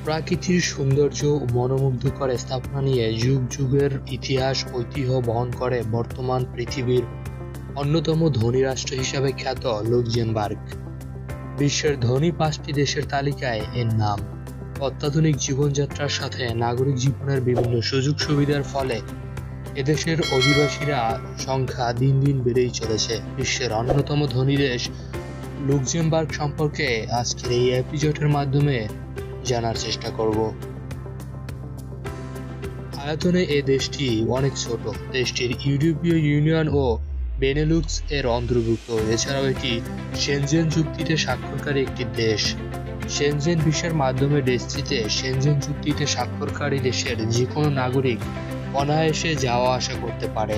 প্রাকৃতিক সৌন্দর্য ও মনোমুগ্ধকর স্থাপনা নিয়ে যুগ যুগের ইতিহাস ঐতিহ্য বহন করে বর্তমান পৃথিবীর অন্যতম ধনী রাষ্ট্র হিসাবে খ্যাত লুক্সেমবার্গ। বিশ্বের ধনী 5টি দেশের তালিকায় এর নাম। অত্যাধুনিক জীবনযাত্রার সাথে নাগরিক জীবনের বিভিন্ন সুযোগ সুবিধার ফলে এদেশের অধিবাসীরা সংখ্যা দিন দিন বেড়েই চলেছে। বিশ্বের অন্যতম ধনী দেশ লুক্সেমবার্গ সম্পর্কে আজকের এই এপিসোডের মাধ্যমে জানার চেষ্টা করব। আয়তনে এ দেশটি অনেক ছোট। দেশটির ইউরোপীয় ইউনিয়ন ও বেনেলুক্স এর অন্তর্ভুক্ত। এছাড়াও এটি শেনজেন চুক্তিতে স্বাক্ষরকারী একটি দেশ। শেনজেন ভিসার মাধ্যমে দেশটিতে শেনজেন চুক্তিতে স্বাক্ষরকারী দেশের যে কোনো নাগরিক অনায়াসে যাওয়া আসা করতে পারে।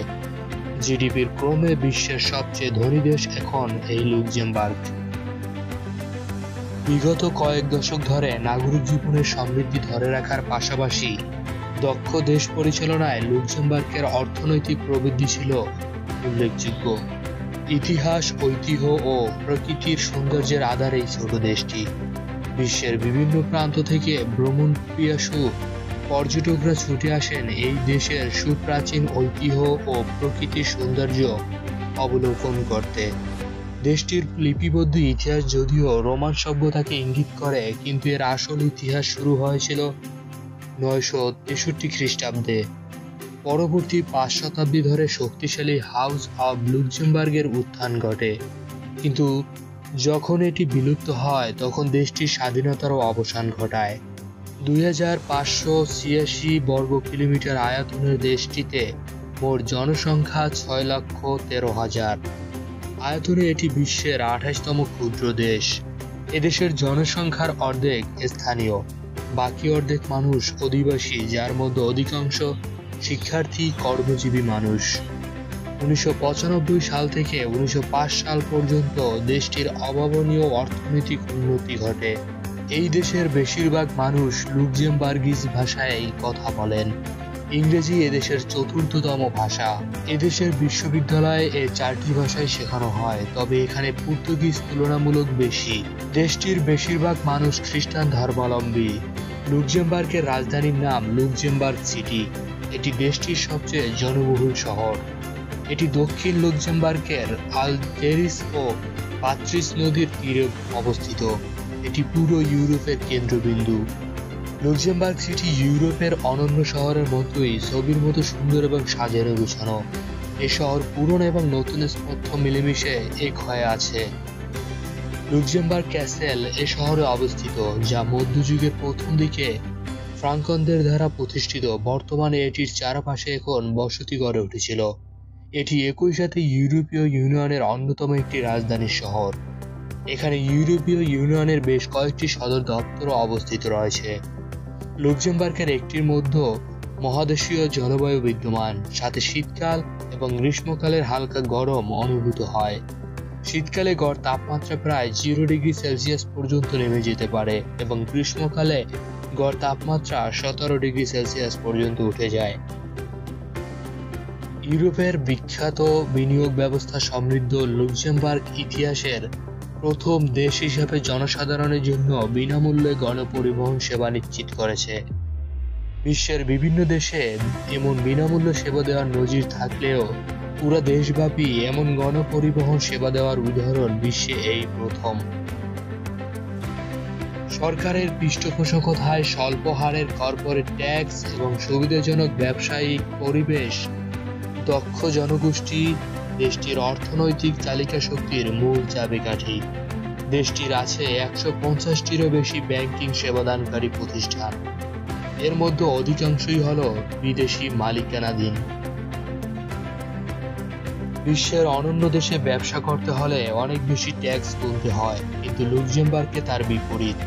জিডিপির ক্রমে বিশ্বের সবচেয়ে ধনী দেশ এখন এই লুক্সেমবার্গ। বিগত কয়েক দশক ধরে নাগরিক জীবনের সমৃদ্ধি ধরে রাখার পাশাপাশি দক্ষ দেশ পরিচালনায় লুক্সেমবার্গের অর্থনৈতিক প্রবৃদ্ধি ছিল উল্লেখযোগ্য। ইতিহাস, ঐতিহ্য ও প্রকৃতির সৌন্দর্যের আধারে এই ছোট দেশটি বিশ্বের বিভিন্ন প্রান্ত থেকে ভ্রমণ পিপাসু পর্যটকরা ছুটে আসেন এই দেশের সুপ্রাচীন ঐতিহ্য ও প্রকৃতির সৌন্দর্য অবলোকন করতে। দেশটির লিপিবদ্ধ ইতিহাস যদিও রোমান সভ্যতাকে ইঙ্গিত করে, কিন্তু এর আসল ইতিহাস শুরু হয়েছিল 963 খ্রিস্টাব্দে। পরবর্তী 5 শতাব্দী ধরে শক্তিশালী হাউস অব লুক্সেমবার্গের উত্থান ঘটে, কিন্তু যখন এটি বিলুপ্ত হয় তখন দেশটির স্বাধীনতারও অবসান ঘটায়। 2586 বর্গ কিলোমিটার আয়তনের দেশটিতে মোট জনসংখ্যা 6,13,000। আয়তনে এটি বিশ্বের 28তম ক্ষুদ্র দেশ। এদেশের জনসংখ্যার অর্ধেক স্থানীয়, বাকি অর্ধেক মানুষ অধিবাসী, যার মধ্যে অধিকাংশ শিক্ষার্থী, কর্মজীবী মানুষ। 1995 সাল থেকে 1905 সাল পর্যন্ত দেশটির অভাবনীয় অর্থনৈতিক উন্নতি ঘটে। এই দেশের বেশিরভাগ মানুষ লুক্সেমবার্গিজ ভাষায় কথা বলেন। ইংরেজি এদেশের 4র্থতম ভাষা। এদেশের বিশ্ববিদ্যালয়ে এই 4টি ভাষায় শেখানো হয়, তবে এখানে পর্তুগিজ তুলনামূলক বেশি। দেশটির বেশিরভাগ মানুষ খ্রিস্টান ধর্মাবলম্বী। লুক্সেমবার্গের রাজধানীর নাম লুক্সেমবার্গ সিটি। এটি দেশটির সবচেয়ে জনবহুল শহর। এটি দক্ষিণ লুক্সেমবার্গের আলজেরিস ও পাত্রিস নদীর তীরে অবস্থিত। এটি পুরো ইউরোপের কেন্দ্রবিন্দু। লুক্সেমবার্গ সিটি ইউরোপের অনন্য শহরের মতোই ছবির মতো সুন্দর এবং সাজানো গুছানো। এই শহর পুরনো এবং নতুন স্থাপত্য মিলেমিশে এক হয়ে আছে। লুক্সেমবার্গ ক্যাসেল এ শহরে অবস্থিত, যা মধ্যযুগের প্রথম দিকে ফ্রাঙ্কনদের দ্বারা প্রতিষ্ঠিত। বর্তমানে এটির চারপাশে এখন বসতি গড়ে উঠেছিল। এটি একই সাথে ইউরোপীয় ইউনিয়নের অন্যতম একটি রাজধানী শহর। এখানে ইউরোপীয় ইউনিয়নের বেশ কয়েকটি সদর দপ্তর অবস্থিত রয়েছে। লুক্সেমবার্গের একটির মধ্যে মহাদেশীয় জলবায়ু বিদ্যমান, সাথে শীতকাল এবং গ্রীষ্মকালের হালকা গরম অনুভূত হয়। শীতকালে গড় তাপমাত্রা প্রায় 0 ডিগ্রি সেলসিয়াস পর্যন্ত নেমে যেতে পারে এবং গ্রীষ্মকালে গড় তাপমাত্রা 17 ডিগ্রি সেলসিয়াস পর্যন্ত উঠে যায়। ইউরোপের বিখ্যাত বিনিয়োগ ব্যবস্থা সমৃদ্ধ লুক্সেমবার্গ ইতিহাসের প্রথম দেশ হিসেবে জনসাধারণের জন্য বিনামূল্যে গণপরিবহন সেবা নিশ্চিত করেছে। বিশ্বের বিভিন্ন দেশে এমন বিনামূল্য সেবা দেওয়ার নজির থাকলেও পুরো দেশব্যাপী এমন গণপরিবহন সেবা দেওয়ার উদাহরণ বিশ্বে এই প্রথম। সরকারের পৃষ্ঠপোষকতায় স্বল্প হারের কর্পোরেট ট্যাক্স এবং সুবিধাজনক ব্যবসায়িক পরিবেশ, দক্ষ জনগোষ্ঠী দেশটির অর্থনৈতিক চালিকা শক্তির মূল চাবিকাঠি। দেশটির আছে 150টিরও বেশি ব্যাংকিং সেবাদানকারী প্রতিষ্ঠান। এর মধ্যে অধিকাংশই হল বিদেশি মালিকানাধীন। বিশ্বের অন্যান্য দেশে ব্যবসা করতে হলে অনেক বেশি ট্যাক্স গুনতে হয়, কিন্তু লুক্সেমবার্গে তার বিপরীত।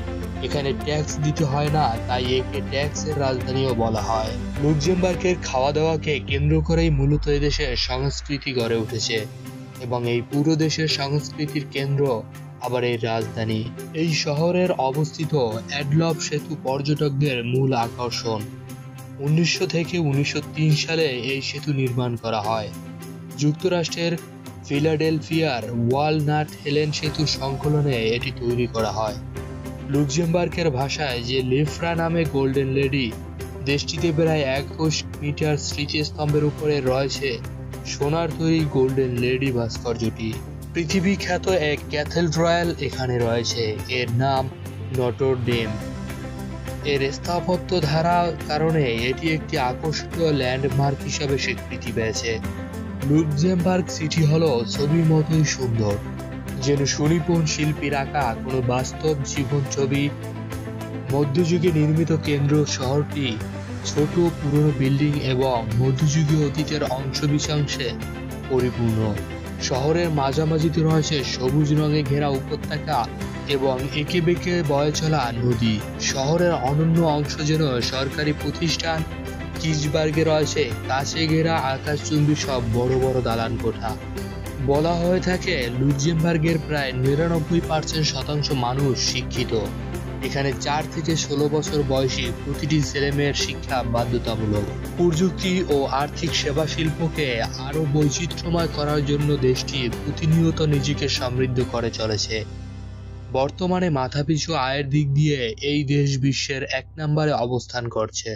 এখানে ট্যাক্স দিতে হয় না, তাই একে ট্যাক্সের রাজধানীও বলা হয়। লুক্সেমবার্গের খাওয়া দাওয়াকে কেন্দ্র করেই মূলত এদেশের সংস্কৃতি গড়ে উঠেছে এবং এই পুরো দেশের সংস্কৃতির কেন্দ্র আবার এই রাজধানী। এই শহরের অবস্থিত অ্যাডলফ সেতু পর্যটকদের মূল আকর্ষণ। 1900 থেকে 1903 সালে এই সেতু নির্মাণ করা হয়। যুক্তরাষ্ট্রের ফিলাডেলফিয়ার ওয়ালনাট হেলেন সেতুর সংকলনে এটি তৈরি করা হয়। লুক্সেমবার্গের ভাষায় যে লিফ্রা নামে গোল্ডেন লেডি, দেশটিতে প্রায় 21 মিটার স্মৃতিস্তম্ভের উপরে রয়েছে সোনার তৈরি গোল্ডেন লেডি ভাস্কর্যটি। পৃথিবী খ্যাত এক ক্যাথেড্রাল এখানে রয়েছে, এর নাম নটর ডেম। এর স্থাপত্য ধারার কারণে এটি একটি আকর্ষণীয় ল্যান্ডমার্ক হিসাবে স্বীকৃতি পেয়েছে। লুক্সেমবার্গ সিটি হলো ছবির মতোই সুন্দর, যেন সুনিপুণ শিল্পীর আঁকা কোনো বাস্তব জীবন ছবি। মধ্যযুগে নির্মিত কেন্দ্র শহরটি ছোট পুরনো বিল্ডিং এবং মধ্যযুগীয় অতীতের অংশবিশেষে পরিপূর্ণ। শহরের মাঝামাঝিতে রয়েছে সবুজ রঙে ঘেরা উপত্যকা এবং এঁকে বেঁকে বয়ে চলা নদী। শহরের অনন্য অংশ যেন সরকারি প্রতিষ্ঠান। কিচবার্গে রয়েছে কাছে ঘেরা আকাশচুম্বী সব বড় বড় দালান কোঠা। বলা হয়ে থাকে লুক্সেমবার্গের প্রায় 99% মানুষ শিক্ষিত। এখানে 4 থেকে 16 বছর বয়সী প্রতিটি ছেলেমেয়ের শিক্ষা বাধ্যতামূলক। প্রযুক্তি ও আর্থিক সেবা শিল্পকে আরও বৈচিত্র্যময় করার জন্য দেশটি প্রতিনিয়ত নিজেকে সমৃদ্ধ করে চলেছে। বর্তমানে মাথাপিছু আয়ের দিক দিয়ে এই দেশ বিশ্বের 1 নম্বরে অবস্থান করছে।